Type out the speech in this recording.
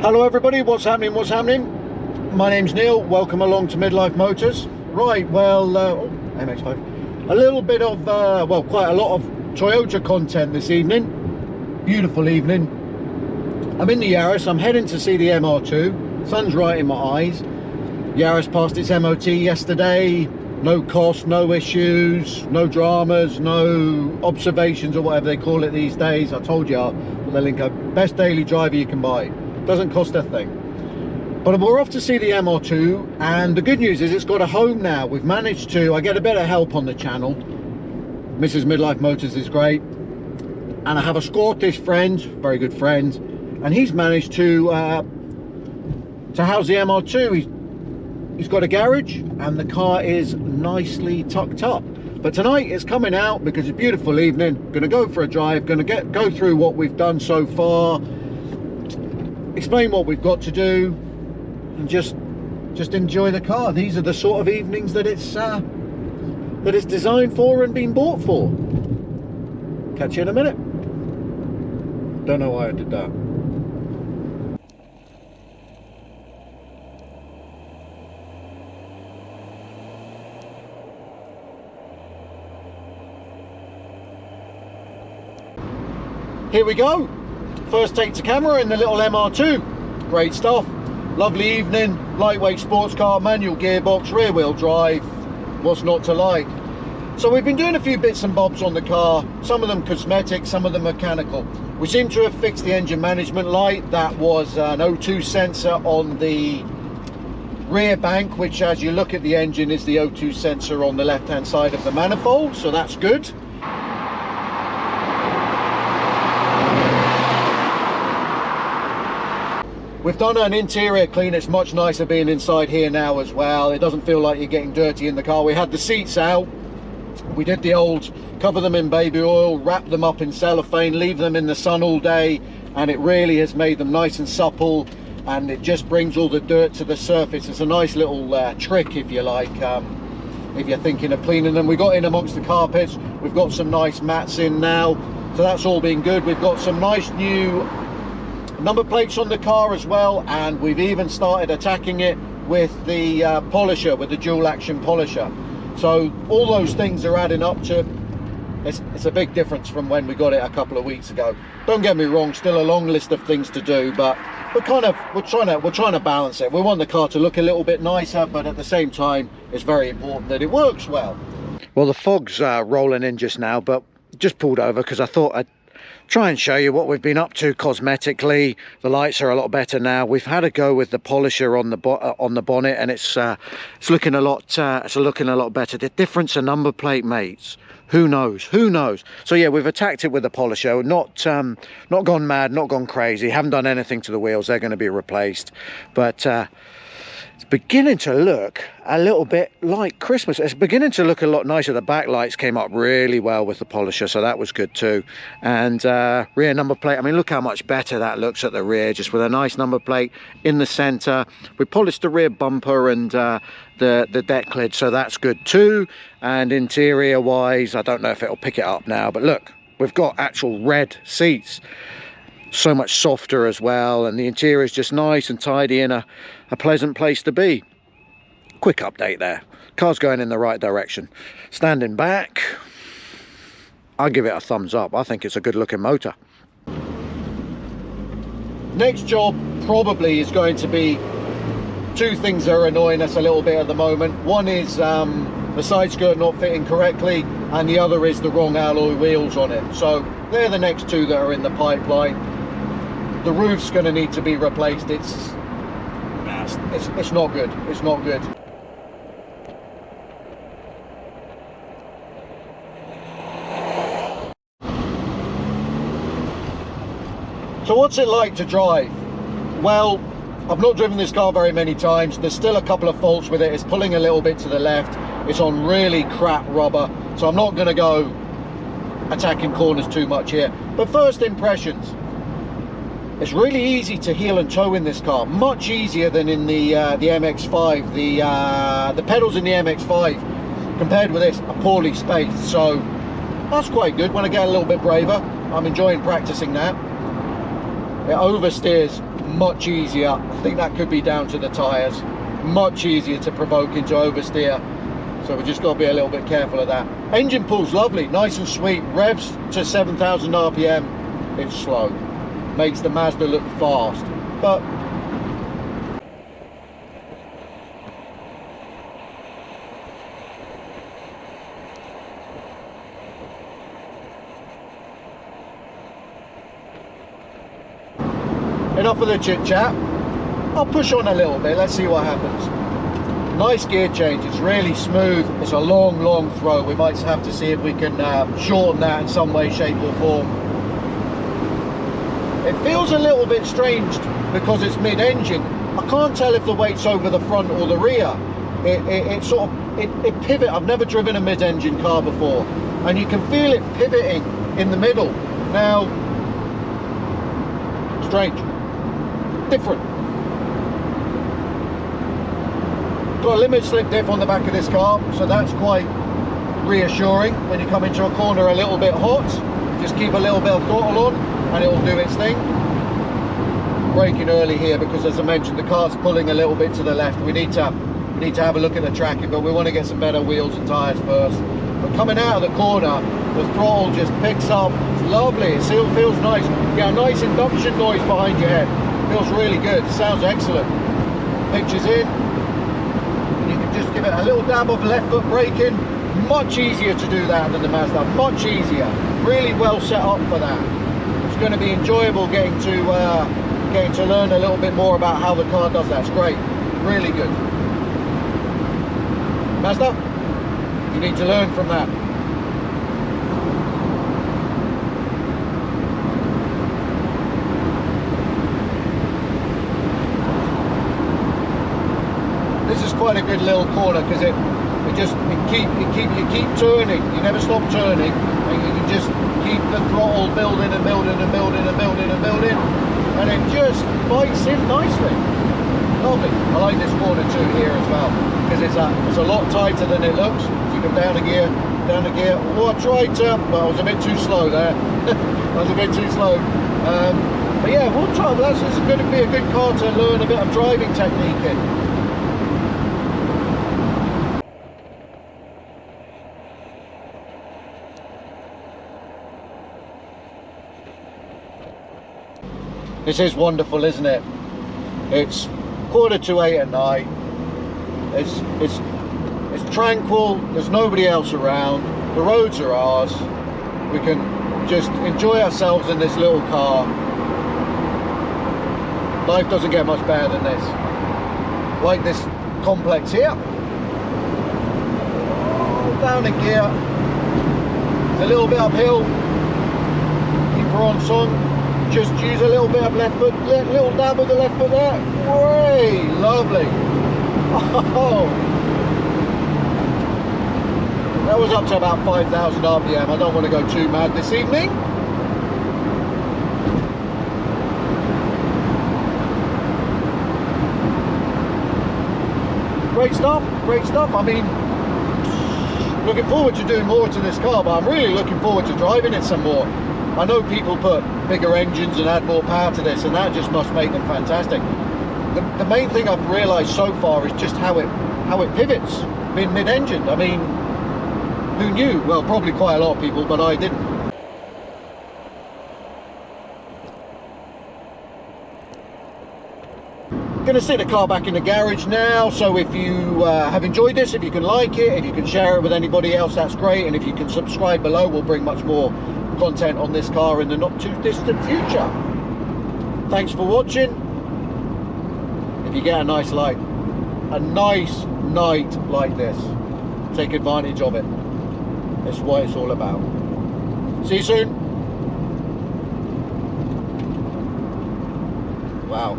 Hello everybody, what's happening, My name's Neil, welcome along to Midlife Motors. Right, well, MX5. A little bit of, well, quite a lot of Toyota content this evening. Beautiful evening. I'm in the Yaris, I'm heading to see the MR2. Sun's right in my eyes. Yaris passed its MOT yesterday. No cost, no issues, no dramas, no observations or whatever they call it these days. I told you, I'll put the link up. Best daily driver you can buy. Doesn't cost a thing. But we're off to see the MR2, and the good news is it's got a home now. We've managed to, I get a bit of help on the channel. Mrs. Midlife Motors is great. And I have a Scottish friend, very good friend, and he's managed to house the MR2. He's got a garage, and the car is nicely tucked up. But tonight it's coming out because it's a beautiful evening. Gonna go for a drive, gonna go through what we've done so far, explain what we've got to do, and just enjoy the car. These are the sort of evenings that it's designed for and been bought for. Catch you in a minute. Don't know why I did that. Here we go. First take to camera in the little MR2. Great stuff. Lovely evening. Lightweight sports car, manual gearbox, rear wheel drive. What's not to like? So we've been doing a few bits and bobs on the car. Some of them cosmetic, some of them mechanical. We seem to have fixed the engine management light. That was an O2 sensor on the rear bank, which as you look at the engine is the O2 sensor on the left hand side of the manifold. So that's good. We've done an interior clean. It's much nicer being inside here now as well. It doesn't feel like you're getting dirty in the car. We had the seats out. We did the old cover them in baby oil, wrap them up in cellophane, leave them in the sun all day, and it really has made them nice and supple, and it just brings all the dirt to the surface. It's a nice little trick, if you like, if you're thinking of cleaning them. We got in amongst the carpets. We've got some nice mats in now, so that's all been good. We've got some nice new number plates on the car as well, and we've even started attacking it with the polisher, with the dual action polisher. So all those things are adding up to it's a big difference from when we got it a couple of weeks ago. Don't get me wrong, still a long list of things to do, but we're trying to balance it. We want the car to look a little bit nicer, but at the same time it's very important that it works well. Well, the fog's rolling in just now, but just pulled over because I thought I'd try and show you what we've been up to cosmetically. The lights are a lot better now. We've had a go with the polisher on the bonnet, and it's looking a lot better. The difference in number plate, mates, who knows? So yeah, we've attacked it with the polisher. Not gone mad, not gone crazy, haven't done anything to the wheels. They're going to be replaced, but it's beginning to look a little bit like Christmas. It's beginning to look a lot nicer. The backlights came up really well with the polisher, so that was good too. And rear number plate, I mean, look how much better that looks at the rear, just with a nice number plate in the center. We polished the rear bumper and the deck lid, so that's good too. And interior wise, I don't know if it'll pick it up now, but look, we've got actual red seats. So much softer as well, and the interior is just nice and tidy and a pleasant place to be. Quick update there. Car's going in the right direction. Standing back, I'll give it a thumbs up. I think it's a good looking motor. Next job probably is going to be two things that are annoying us a little bit at the moment. One is the side skirt not fitting correctly, and the other is the wrong alloy wheels on it. So they're the next two that are in the pipeline. The roof's going to need to be replaced. It's not good. It's not good. So what's it like to drive? Well, I've not driven this car very many times. There's still a couple of faults with it. It's pulling a little bit to the left. It's on really crap rubber, so I'm not going to go attacking corners too much here. But first impressions. It's really easy to heel and toe in this car, much easier than in the MX-5. The pedals in the MX-5 compared with this are poorly spaced, so that's quite good. When I get a little bit braver, I'm enjoying practicing that. It oversteers much easier. I think that could be down to the tyres. Much easier to provoke into oversteer. So we just got to be a little bit careful of that. Engine pull's lovely, nice and sweet. Revs to 7,000 RPM. It's slow. Makes the Mazda look fast. But enough of the chit chat. I'll push on a little bit, let's see what happens. Nice gear change, it's really smooth. It's a long throw. We might have to see if we can shorten that in some way, shape or form. It feels a little bit strange because it's mid-engine. I can't tell if the weight's over the front or the rear. It pivot. I've never driven a mid-engine car before, and you can feel it pivoting in the middle. Now, strange. Different. Got a limit slip diff on the back of this car, so that's quite reassuring. When you come into a corner a little bit hot, just keep a little bit of throttle on and it will do its thing. Braking early here because, as I mentioned, the car's pulling a little bit to the left. We need to have a look at the tracking, but we want to get some better wheels and tyres first. But coming out of the corner, the throttle just picks up. It's lovely. It still feels nice. You get a nice induction noise behind your head. Feels really good. It sounds excellent. Pictures in. And you can just give it a little dab of left foot braking. Much easier to do that than the Mazda. Much easier. Really well set up for that. It's going to be enjoyable getting to learn a little bit more about how the car does that. It's great. Really good. Mazda, you need to learn from that. This is quite a good little corner because you keep turning. You never stop turning, and you can just keep the throttle building and building and building and building and building, and it just bites in nicely. Lovely. I like this corner too here as well because it's a lot tighter than it looks. So you come down a gear. Oh, I tried to, but I was a bit too slow there. I was a bit too slow. But yeah, we'll try. This is going to be a good car to learn a bit of driving technique in. This is wonderful, isn't it? It's 7:45 at night. It's tranquil. There's nobody else around. The roads are ours. We can just enjoy ourselves in this little car. Life doesn't get much better than this. Like this complex here. Down in gear. It's a little bit uphill. Keep her on song. Just use a little bit of left foot, little dab of the left foot there. Way, lovely. Oh, that was up to about 5,000 RPM. I don't want to go too mad this evening. Great stuff, great stuff. I mean, looking forward to doing more to this car, but I'm really looking forward to driving it some more. I know people put bigger engines and add more power to this, and that just must make them fantastic. The main thing I've realised so far is just how it pivots mid-engine. I mean, who knew? Well, probably quite a lot of people, but I didn't. Going to sit the car back in the garage now, so if you have enjoyed this, if you can like it, if you can share it with anybody else, that's great, and if you can subscribe below, we'll bring much more content on this car in the not too distant future. Thanks for watching. If you get a nice night like this, take advantage of it. That's what it's all about. See you soon. Wow.